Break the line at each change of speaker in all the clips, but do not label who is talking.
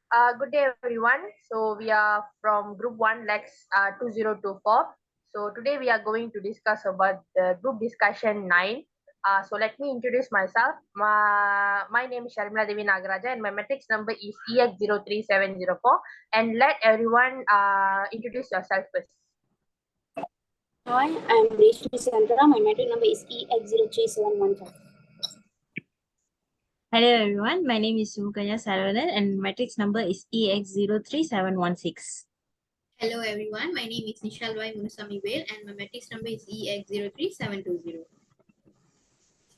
Good day, everyone. So we are from Group 1 LAX2024. So today we are going to discuss about the group discussion 9. So let me introduce myself. My name is Sharmila Devi Nagaraja and my matrix number is EX03704. And let everyone introduce yourself first.
Hi, I'm Reshmi Sandra. My matric number is EX03715.
Hello everyone, my name is Sumukanya Saravanan and matrix number is EX03716.
Hello everyone, my name is Nishal Y. Munusami Vel and my matrix number is EX03720.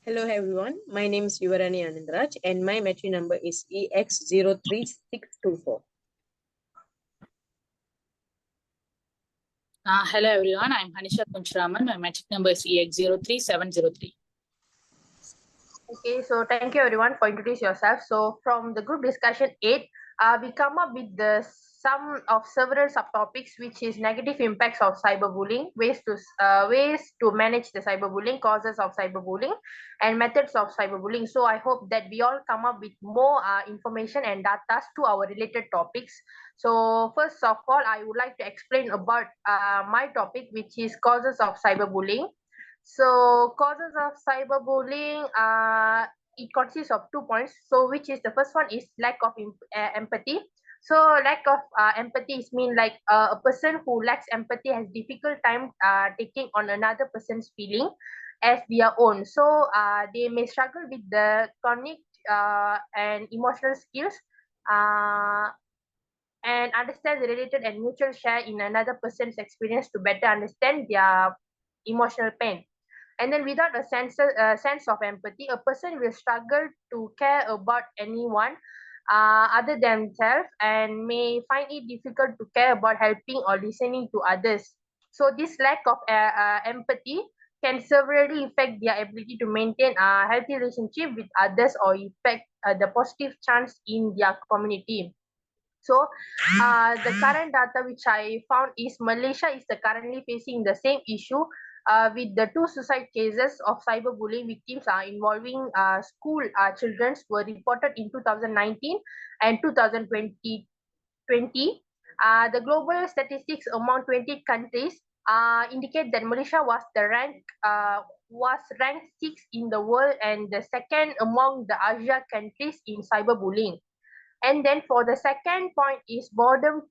Hello everyone, my name is Yuvarani Anandraj and my matrix number is EX03624.
Hello everyone, I'm Hanisha Kunchraman. My matric number is EX03703.
Okay, so thank you everyone for introducing yourself. So from the group discussion 8, we come up with the sum of several subtopics, which is negative impacts of cyberbullying, ways to manage the cyberbullying, causes of cyberbullying, and methods of cyberbullying. So I hope that we all come up with more information and data to our related topics. So first of all, I would like to explain about my topic, which is causes of cyberbullying. So causes of cyberbullying, it consists of 2 points. So which is the first one is lack of empathy. So lack of empathy is mean like a person who lacks empathy has difficult time taking on another person's feeling as their own. So they may struggle with the cognitive and emotional skills uh, and understand the related and mutual share in another person's experience to better understand their emotional pain. And then without a sense of empathy, a person will struggle to care about anyone other than themselves and may find it difficult to care about helping or listening to others. So this lack of empathy can severely affect their ability to maintain a healthy relationship with others or affect the positive chance in their community. So the current data which I found is Malaysia is currently facing the same issue with the two suicide cases of cyberbullying victims involving school children were reported in 2019 and 2020. The global statistics among 20 countries indicate that Malaysia was ranked sixth in the world and the second among the Asia countries in cyberbullying. And then for the second point is boredom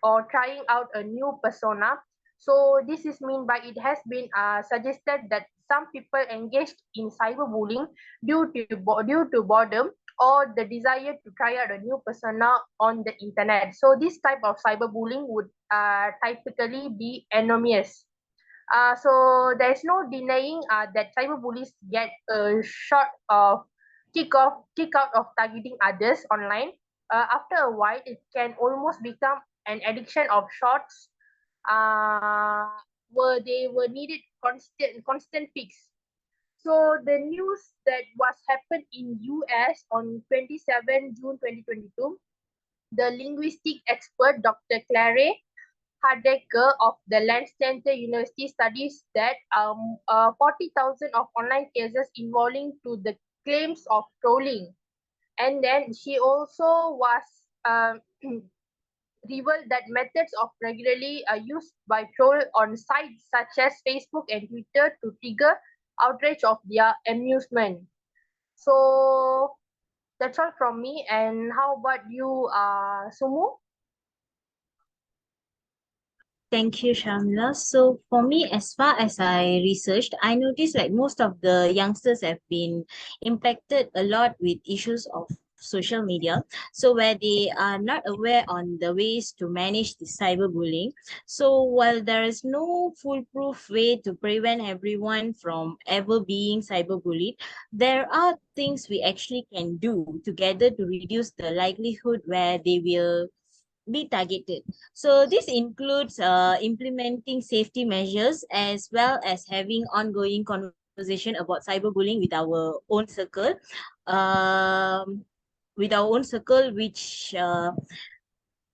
or trying out a new persona. So this is mean by it has been suggested that some people engaged in cyberbullying due to boredom or the desire to try out a new persona on the internet. So this type of cyberbullying would typically be anonymous. So there's no denying that cyberbullies get a short of kick out of targeting others online. After a while, it can almost become an addiction of shorts uh, where they were needed constant fix. So the news that was happened in US on 27 June 2022, the linguistic expert Dr. Claire Hardecker of the Lancaster University studies that 40,000 of online cases involving to the claims of trolling. And then she also was revealed that methods of regularly used by troll on sites such as Facebook and Twitter to trigger outrage of their amusement. So that's all from me. And how about you, Sumu?
Thank you, Shamla. So for me, as far as I researched, I noticed like most of the youngsters have been impacted a lot with issues of social media. So where they are not aware on the ways to manage the cyberbullying. So while there is no foolproof way to prevent everyone from ever being cyberbullied, there are things we actually can do together to reduce the likelihood where they will be targeted. So this includes implementing safety measures as well as having ongoing conversation about cyberbullying um, with our own circle, which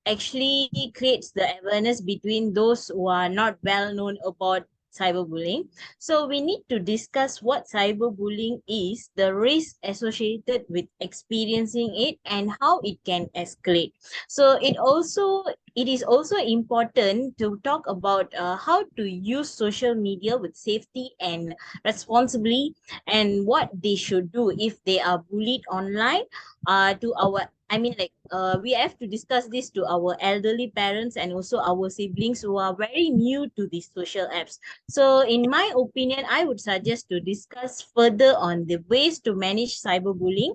actually creates the awareness between those who are not well known about cyberbullying. So we need to discuss what cyberbullying is, the risk associated with experiencing it, and how it can escalate. So it is also important to talk about how to use social media with safety and responsibly, and what they should do if they are bullied online. To our I mean, like, we have to discuss this to our elderly parents and also our siblings who are very new to these social apps. So in my opinion, I would suggest to discuss further on the ways to manage cyberbullying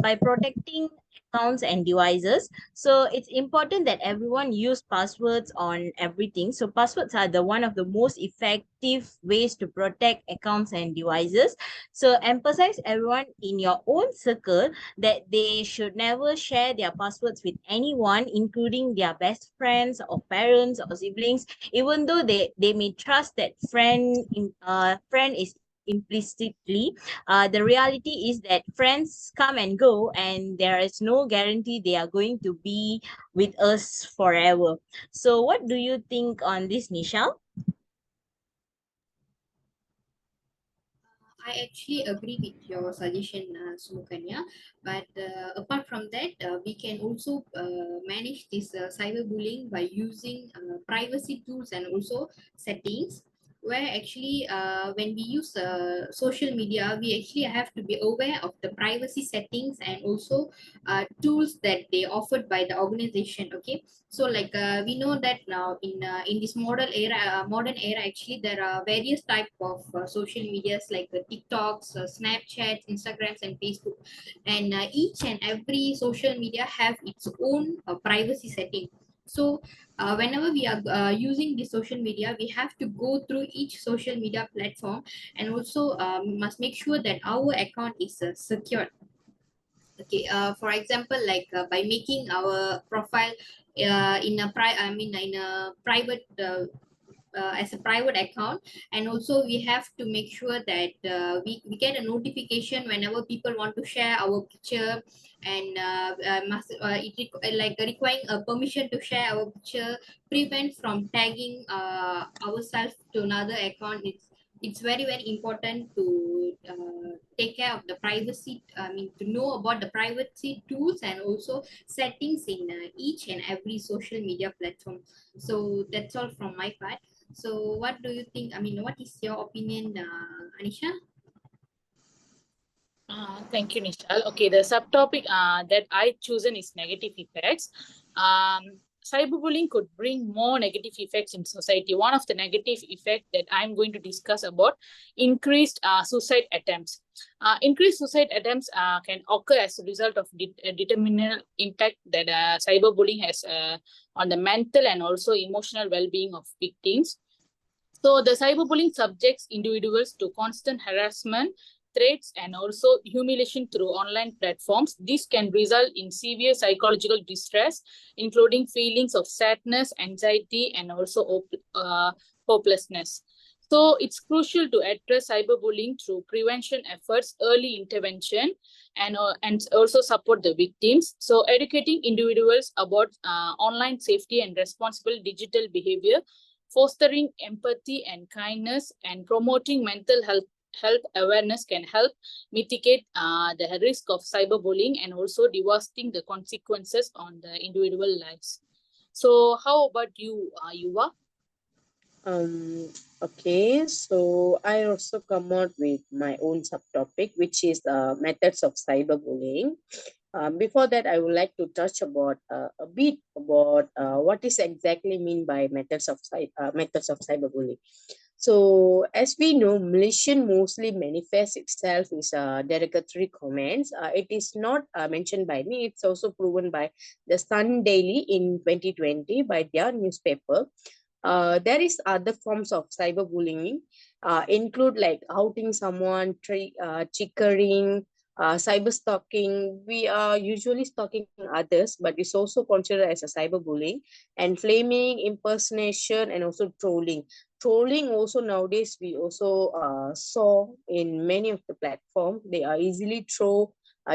by protecting accounts and devices. So it's important that everyone use passwords on everything. So passwords are the one of the most effective ways to protect accounts and devices. So emphasize everyone in your own circle that they should never share their passwords with anyone, including their best friends or parents or siblings, even though they may trust that friend is implicitly. The reality is that friends come and go, and there is no guarantee they are going to be with us forever. So what do you think on this, Nishal?
I actually agree with your suggestion, Sumukanya. But apart from that, we can also manage this cyberbullying by using privacy tools and also settings. Where actually, when we use social media, we actually have to be aware of the privacy settings and also tools that they offered by the organization. Okay, so like we know that now in this modern era, actually there are various type of social medias like TikToks, Snapchats, Instagrams, and Facebook, and each and every social media have its own privacy setting. So whenever we are using the social media, we have to go through each social media platform, and also must make sure that our account is secure. Okay, for example, like by making our profile in a private as a private account, and also we have to make sure that we get a notification whenever people want to share our picture, and like requiring a permission to share our picture, prevent from tagging ourselves to another account. It's very very important to take care of the privacy, I mean to know about the privacy tools and also settings in each and every social media platform. So that's all from my part. So what do you think? I mean, what is your opinion, Anisha?
Thank you, Nishal. Okay, the subtopic that I chosen is negative effects. Cyberbullying could bring more negative effects in society. One of the negative effects that I'm going to discuss about increased suicide attempts. Increased suicide attempts can occur as a result of determinal impact that cyberbullying has on the mental and also emotional well-being of victims. So the cyberbullying subjects individuals to constant harassment, threats, and also humiliation through online platforms. This can result in severe psychological distress, including feelings of sadness, anxiety, and also hopelessness. So it's crucial to address cyberbullying through prevention efforts, early intervention, and also support the victims. So educating individuals about online safety and responsible digital behavior, fostering empathy and kindness, and promoting mental health awareness can help mitigate the risk of cyberbullying and also devastating the consequences on the individual lives. So how about you, Yuva?
Okay, so I also come out with my own subtopic, which is methods of cyberbullying. Before that, I would like to touch about a bit about what is exactly mean by methods of cyberbullying. So, as we know, malicious mostly manifests itself as derogatory comments. It is not mentioned by me; it's also proven by the Sun Daily in 2020 by their newspaper. There is other forms of cyberbullying, include like outing someone, triggering, cyber stalking. We are usually stalking others, but it's also considered as a cyberbullying, and flaming, impersonation, and also trolling. Trolling also nowadays we also saw in many of the platforms. They are easily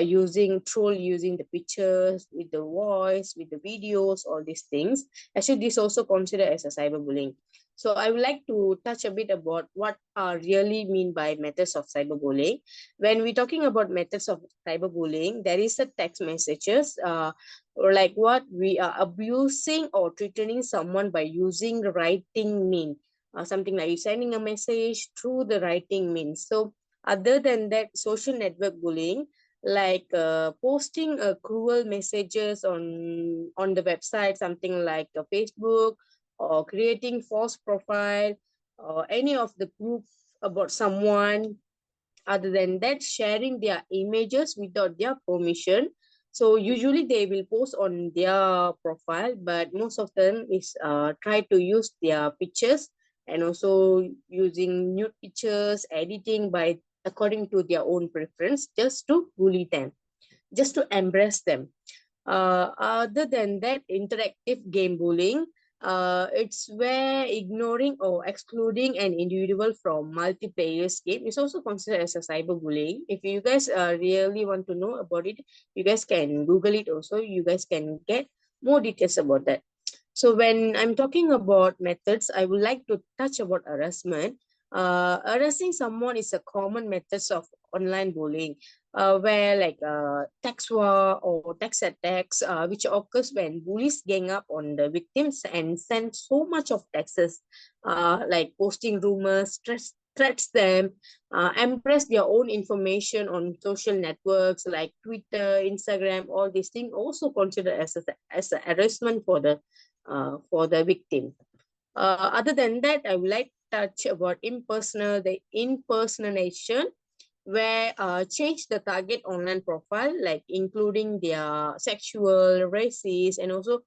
using the pictures with the voice, with the videos, all these things. Actually, this also considered as a cyberbullying. So I would like to touch a bit about what really mean by methods of cyberbullying. When we're talking about methods of cyberbullying, there is a text messages, or like what we are abusing or threatening someone by using writing mean, something like sending a message through the writing means. So other than that, social network bullying, like posting cruel messages on the website, something like Facebook, or creating false profile or any of the proof about someone. Other than that, sharing their images without their permission. So usually they will post on their profile, but most of them is try to use their pictures, and also using nude pictures, editing by according to their own preference, just to bully them, just to embrace them. Other than that, interactive game bullying, it's where ignoring or excluding an individual from multiplayers game is also considered as a cyberbullying. If you guys really want to know about it, you guys can Google it also. You guys can get more details about that. So when I'm talking about methods, I would like to touch about harassment. Harassing someone is a common methods of online bullying, where like text war or text attacks, which occurs when bullies gang up on the victims and send so much of texts, like posting rumors, threats them, impress their own information on social networks like Twitter, Instagram. All these things also considered as a harassment for the victim. Other than that, I would like to touch about the impersonation, where change the target online profile, like including their sexual, racist, and also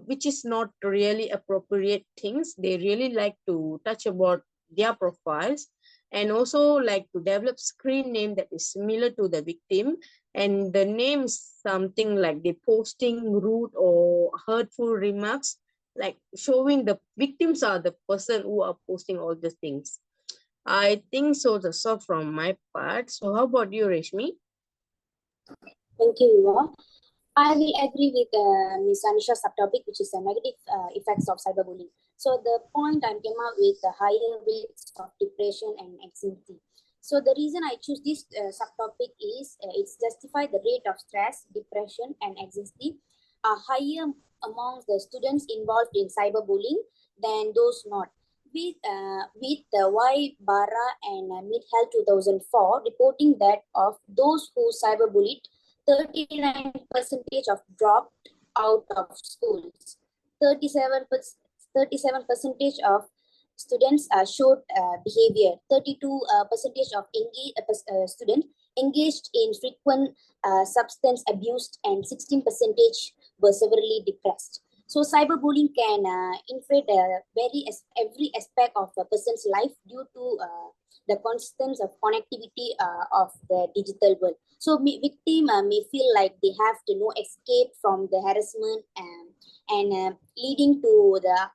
which is not really appropriate things. They really like to touch about their profiles, and also like to develop screen name that is similar to the victim, and the name is something like they posting rude or hurtful remarks, like showing the victims are the person who are posting all the things. I think so. That's all from my part. So how about you, Reshmi?
Thank you, Yuva. I will agree with Ms. Anisha's subtopic, which is the negative effects of cyberbullying. So the point I came up with the higher rates of depression and anxiety. So the reason I choose this subtopic is it's justify the rate of stress, depression, and anxiety are higher amongst the students involved in cyberbullying than those not. With the Y Barra and Mid Health 2004 reporting that of those who cyberbullied, 39% of dropped out of schools. 37% of students showed behavior. 32% of students engaged in frequent substance abuse, and 16% were severely depressed. So cyberbullying can infect every aspect of a person's life due to the constants of connectivity of the digital world. So victim may feel like they have to no escape from the harassment, and leading to the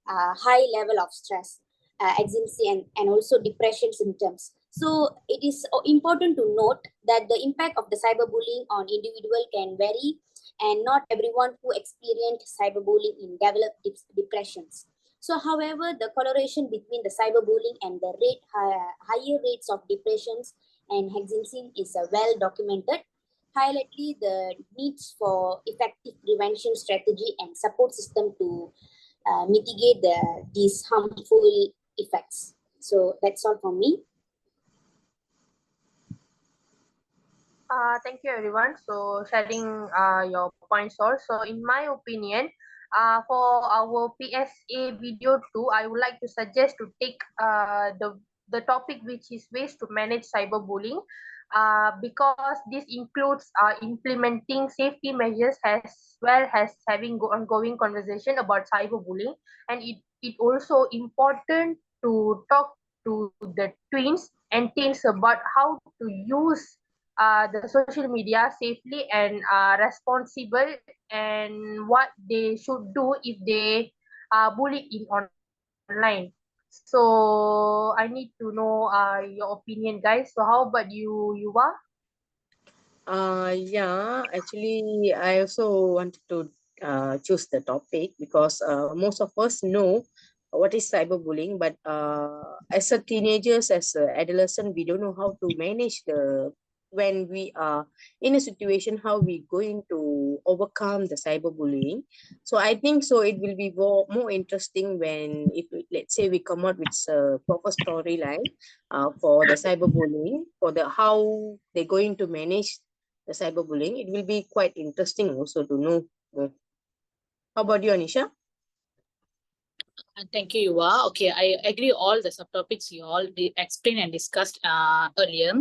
high level of stress, anxiety, and also depression symptoms. So it is important to note that the impact of the cyberbullying on individual can vary, and not everyone who experienced cyberbullying in develop depressions. So, however, the correlation between the cyberbullying and the higher rates of depressions and anxiety is well documented, highlighting the needs for effective prevention strategy and support system to mitigate these harmful effects. So that's all from me.
Thank you everyone. So sharing your points also. In my opinion, for our PSA video 2, I would like to suggest to take the topic which is ways to manage cyberbullying, because this includes implementing safety measures as well as having ongoing conversation about cyberbullying, and it also important to talk to the twins and teens about how to use the social media safely and responsible, and what they should do if they are bullied in online. So I need to know your opinion, guys. So how about you, Yuva?
Yeah, actually, I also wanted to choose the topic because most of us know what is cyberbullying, but as a teenagers, as a adolescent, we don't know how to manage the when we are in a situation, how we going to overcome the cyberbullying. So I think so it will be more interesting when if let's say we come out with a proper storyline for the cyberbullying, for the how they're going to manage the cyberbullying. It will be quite interesting also to know more. How about you, Anisha?
Thank you, Yuva. Okay, I agree all the subtopics you all explained and discussed earlier.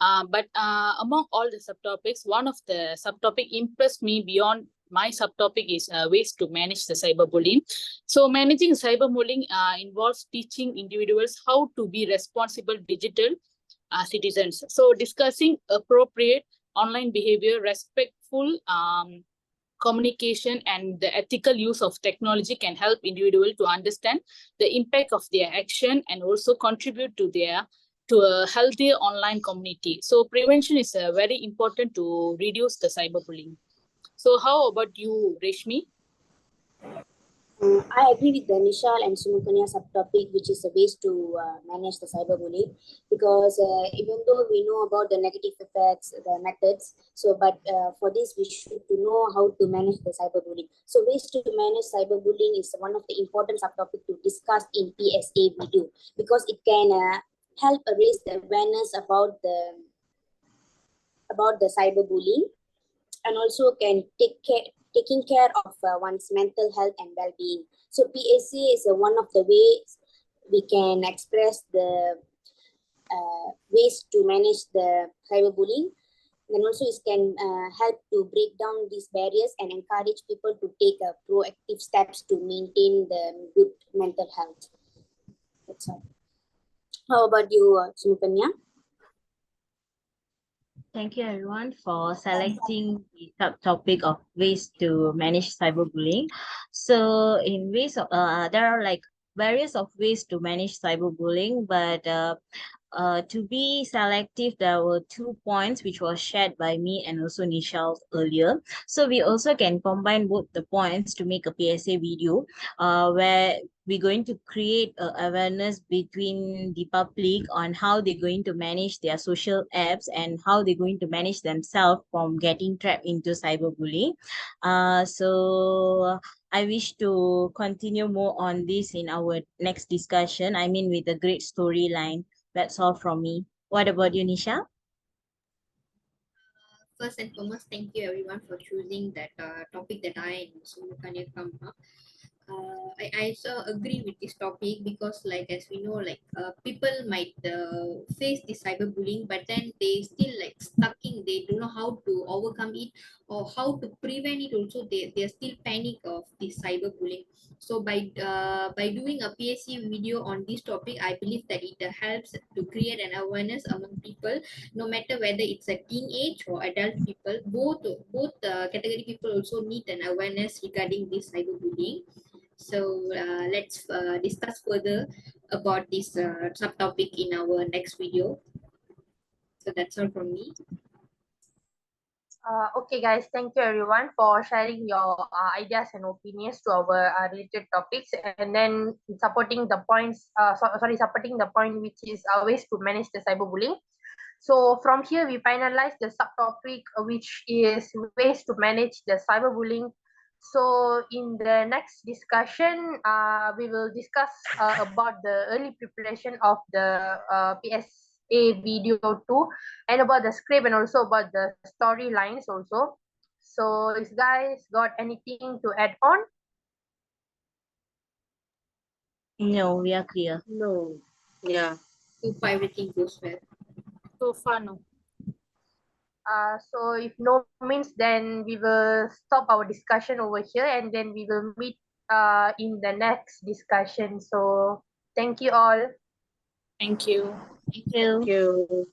But among all the subtopics, one of the subtopic impressed me beyond my subtopic is ways to manage the cyberbullying. So managing cyberbullying involves teaching individuals how to be responsible digital citizens. So discussing appropriate online behavior, respectful communication, and the ethical use of technology can help individuals to understand the impact of their action and also contribute to a healthier online community. So prevention is very important to reduce the cyberbullying. So how about you, Reshmi?
I agree with the Nishal and Sumukanya subtopic, which is the ways to manage the cyberbullying, because even though we know about the negative effects, the methods, so but for this we should to know how to manage the cyberbullying. So ways to manage cyberbullying is one of the important subtopic to discuss in PSA video, because it can help raise the awareness about the cyberbullying, and also can taking care of one's mental health and well-being. So PSA is one of the ways we can express the ways to manage the cyberbullying. And also it can help to break down these barriers and encourage people to take proactive steps to maintain the good mental health. That's all. How about you, Sumukanya?
Thank you everyone for selecting the subtopic of ways to manage cyberbullying. So in ways of there are like various of ways to manage cyberbullying, but to be selective, there were 2 points which was shared by me and also Nishal earlier. So we also can combine both the points to make a PSA video where we're going to create awareness between the public on how they're going to manage their social apps and how they're going to manage themselves from getting trapped into cyberbullying. So I wish to continue more on this in our next discussion. I mean, with a great storyline. That's all from me. What about you, Nisha?
First and foremost, thank you everyone for choosing that topic that I and Sumukanya come up. I also agree with this topic because, like, as we know, like, people might face the cyberbullying, but then they still like stuck in. They don't know how to overcome it or how to prevent it. Also, they're still panic of this cyberbullying. So by doing a PSC video on this topic, I believe that it helps to create an awareness among people, no matter whether it's a teenage or adult people. Both category people also need an awareness regarding this cyberbullying. So let's discuss further about this subtopic in our next video. So that's all from me.
Okay, guys, thank you everyone for sharing your ideas and opinions to our related topics, and then supporting the points. Supporting the point which is ways to manage the cyberbullying. So from here, we finalize the subtopic, which is ways to manage the cyberbullying. So in the next discussion, we will discuss about the early preparation of the PSA video 2, and about the script, and also about the storylines also. So if guys got anything to add on?
No, we are clear.
No. Yeah.
Hope everything goes well.
So far, no.
So if no means, then we will stop our discussion over here, and then we will meet in the next discussion. So thank you all.
Thank you.
Thank you.
Thank you.